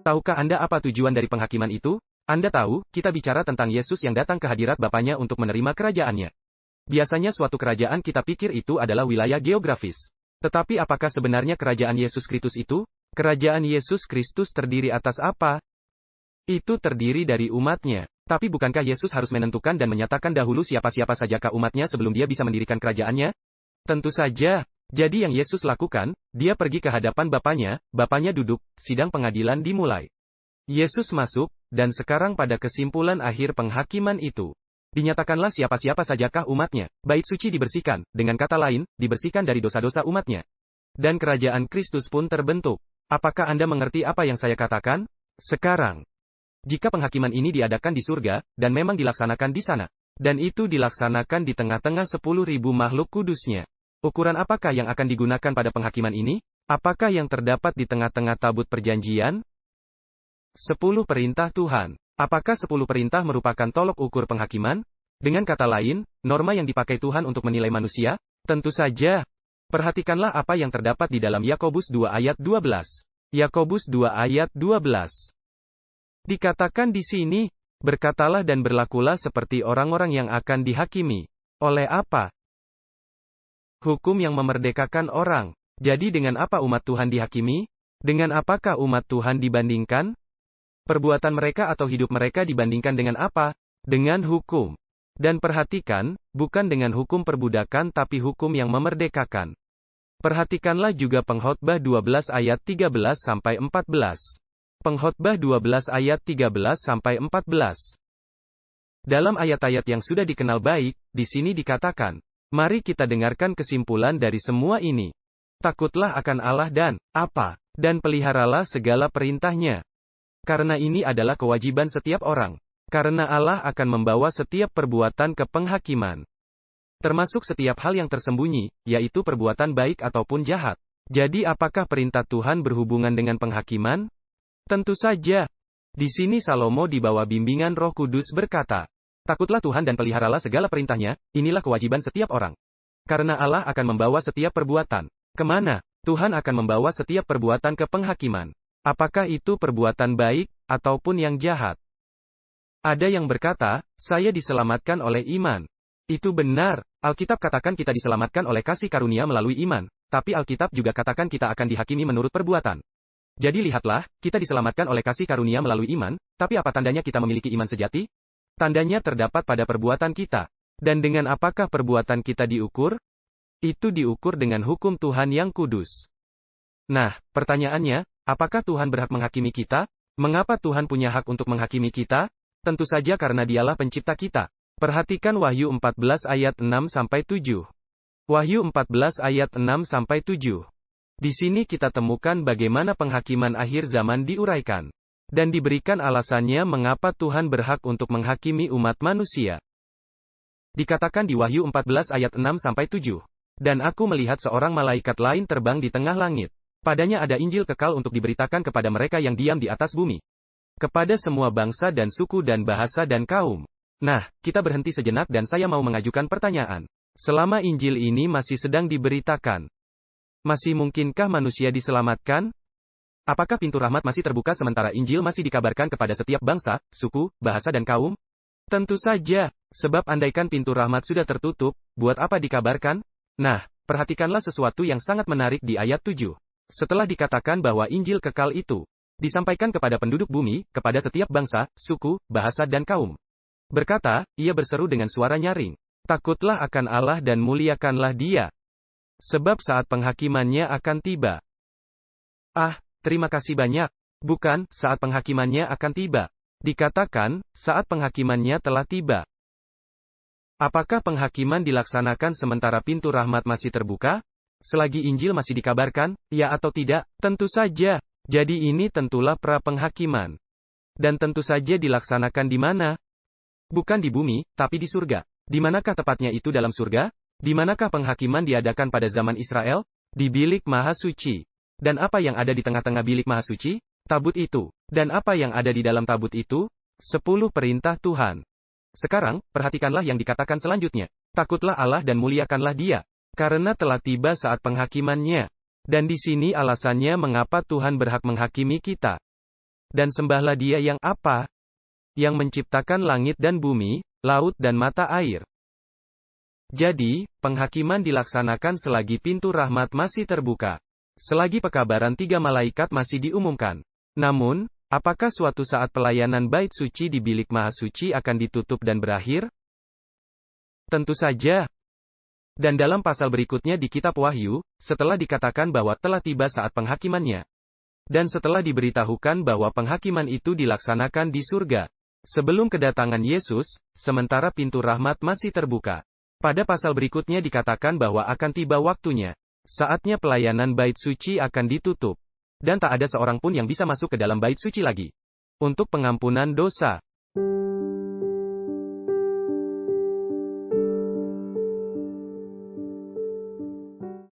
Tahukah Anda apa tujuan dari penghakiman itu? Anda tahu, kita bicara tentang Yesus yang datang ke hadirat Bapanya untuk menerima kerajaannya. Biasanya suatu kerajaan kita pikir itu adalah wilayah geografis. Tetapi apakah sebenarnya kerajaan Yesus Kristus itu? Kerajaan Yesus Kristus terdiri atas apa? Itu terdiri dari umatnya. Tapi bukankah Yesus harus menentukan dan menyatakan dahulu siapa-siapa sajakah umatnya sebelum dia bisa mendirikan kerajaannya? Tentu saja. Jadi yang Yesus lakukan, dia pergi ke hadapan Bapanya duduk, sidang pengadilan dimulai. Yesus masuk, dan sekarang pada kesimpulan akhir penghakiman itu. Dinyatakanlah siapa-siapa sajakah umatnya, bait suci dibersihkan, dengan kata lain, dibersihkan dari dosa-dosa umatnya. Dan kerajaan Kristus pun terbentuk. Apakah Anda mengerti apa yang saya katakan? Sekarang, jika penghakiman ini diadakan di surga, dan memang dilaksanakan di sana, dan itu dilaksanakan di tengah-tengah 10.000 makhluk kudusnya, ukuran apakah yang akan digunakan pada penghakiman ini? Apakah yang terdapat di tengah-tengah tabut perjanjian? 10 perintah Tuhan. Apakah 10 perintah merupakan tolok ukur penghakiman? Dengan kata lain, norma yang dipakai Tuhan untuk menilai manusia? Tentu saja. Perhatikanlah apa yang terdapat di dalam Yakobus 2 ayat 12. Yakobus 2 ayat 12. Dikatakan di sini, berkatalah dan berlakulah seperti orang-orang yang akan dihakimi. Oleh apa? Hukum yang memerdekakan orang. Jadi dengan apa umat Tuhan dihakimi? Dengan apakah umat Tuhan dibandingkan? Perbuatan mereka atau hidup mereka dibandingkan dengan apa? Dengan hukum. Dan perhatikan, bukan dengan hukum perbudakan tapi hukum yang memerdekakan. Perhatikanlah juga Pengkhotbah 12 ayat 13-14. Pengkhotbah 12 ayat 13-14. Dalam ayat-ayat yang sudah dikenal baik, di sini dikatakan, mari kita dengarkan kesimpulan dari semua ini. Takutlah akan Allah dan apa? Dan peliharalah segala perintahnya. Karena ini adalah kewajiban setiap orang. Karena Allah akan membawa setiap perbuatan ke penghakiman. Termasuk setiap hal yang tersembunyi, yaitu perbuatan baik ataupun jahat. Jadi apakah perintah Tuhan berhubungan dengan penghakiman? Tentu saja. Di sini Salomo di bawah bimbingan Roh Kudus berkata, takutlah Tuhan dan peliharalah segala perintahnya, inilah kewajiban setiap orang. Karena Allah akan membawa setiap perbuatan. Kemana? Tuhan akan membawa setiap perbuatan ke penghakiman. Apakah itu perbuatan baik, ataupun yang jahat? Ada yang berkata, saya diselamatkan oleh iman. Itu benar. Alkitab katakan kita diselamatkan oleh kasih karunia melalui iman, tapi Alkitab juga katakan kita akan dihakimi menurut perbuatan. Jadi lihatlah, kita diselamatkan oleh kasih karunia melalui iman, tapi apa tandanya kita memiliki iman sejati? Tandanya terdapat pada perbuatan kita. Dan dengan apakah perbuatan kita diukur? Itu diukur dengan hukum Tuhan yang kudus. Nah, pertanyaannya, apakah Tuhan berhak menghakimi kita? Mengapa Tuhan punya hak untuk menghakimi kita? Tentu saja karena Dialah pencipta kita. Perhatikan Wahyu 14 ayat 6-7. Wahyu 14 ayat 6-7. Di sini kita temukan bagaimana penghakiman akhir zaman diuraikan. Dan diberikan alasannya mengapa Tuhan berhak untuk menghakimi umat manusia. Dikatakan di Wahyu 14 ayat 6-7. Dan aku melihat seorang malaikat lain terbang di tengah langit. Padanya ada Injil kekal untuk diberitakan kepada mereka yang diam di atas bumi. Kepada semua bangsa dan suku dan bahasa dan kaum. Nah, kita berhenti sejenak dan saya mau mengajukan pertanyaan. Selama Injil ini masih sedang diberitakan, masih mungkinkah manusia diselamatkan? Apakah pintu rahmat masih terbuka sementara Injil masih dikabarkan kepada setiap bangsa, suku, bahasa dan kaum? Tentu saja, sebab andaikan pintu rahmat sudah tertutup, buat apa dikabarkan? Nah, perhatikanlah sesuatu yang sangat menarik di ayat 7. Setelah dikatakan bahwa Injil kekal itu disampaikan kepada penduduk bumi, kepada setiap bangsa, suku, bahasa dan kaum. Berkata, ia berseru dengan suara nyaring, takutlah akan Allah dan muliakanlah Dia. Sebab saat penghakimannya akan tiba. Ah, terima kasih banyak. Bukan, saat penghakimannya akan tiba. Dikatakan, saat penghakimannya telah tiba. Apakah penghakiman dilaksanakan sementara pintu rahmat masih terbuka? Selagi Injil masih dikabarkan, ya atau tidak? Tentu saja. Jadi ini tentulah pra-penghakiman. Dan tentu saja dilaksanakan di mana? Bukan di bumi, tapi di surga. Di manakah tepatnya itu dalam surga? Di manakah penghakiman diadakan pada zaman Israel? Di bilik maha suci. Dan apa yang ada di tengah-tengah bilik maha suci? Tabut itu. Dan apa yang ada di dalam tabut itu? 10 perintah Tuhan. Sekarang, perhatikanlah yang dikatakan selanjutnya. Takutlah Allah dan muliakanlah Dia. Karena telah tiba saat penghakimannya. Dan di sini alasannya mengapa Tuhan berhak menghakimi kita. Dan sembahlah Dia yang apa? Yang menciptakan langit dan bumi, laut dan mata air. Jadi, penghakiman dilaksanakan selagi pintu rahmat masih terbuka. Selagi pekabaran 3 malaikat masih diumumkan. Namun, apakah suatu saat pelayanan bait suci di bilik Maha Suci akan ditutup dan berakhir? Tentu saja. Dan dalam pasal berikutnya di kitab Wahyu, setelah dikatakan bahwa telah tiba saat penghakimannya. Dan setelah diberitahukan bahwa penghakiman itu dilaksanakan di surga. Sebelum kedatangan Yesus, sementara pintu rahmat masih terbuka. Pada pasal berikutnya dikatakan bahwa akan tiba waktunya. Saatnya pelayanan bait suci akan ditutup. Dan tak ada seorang pun yang bisa masuk ke dalam bait suci lagi. Untuk pengampunan dosa.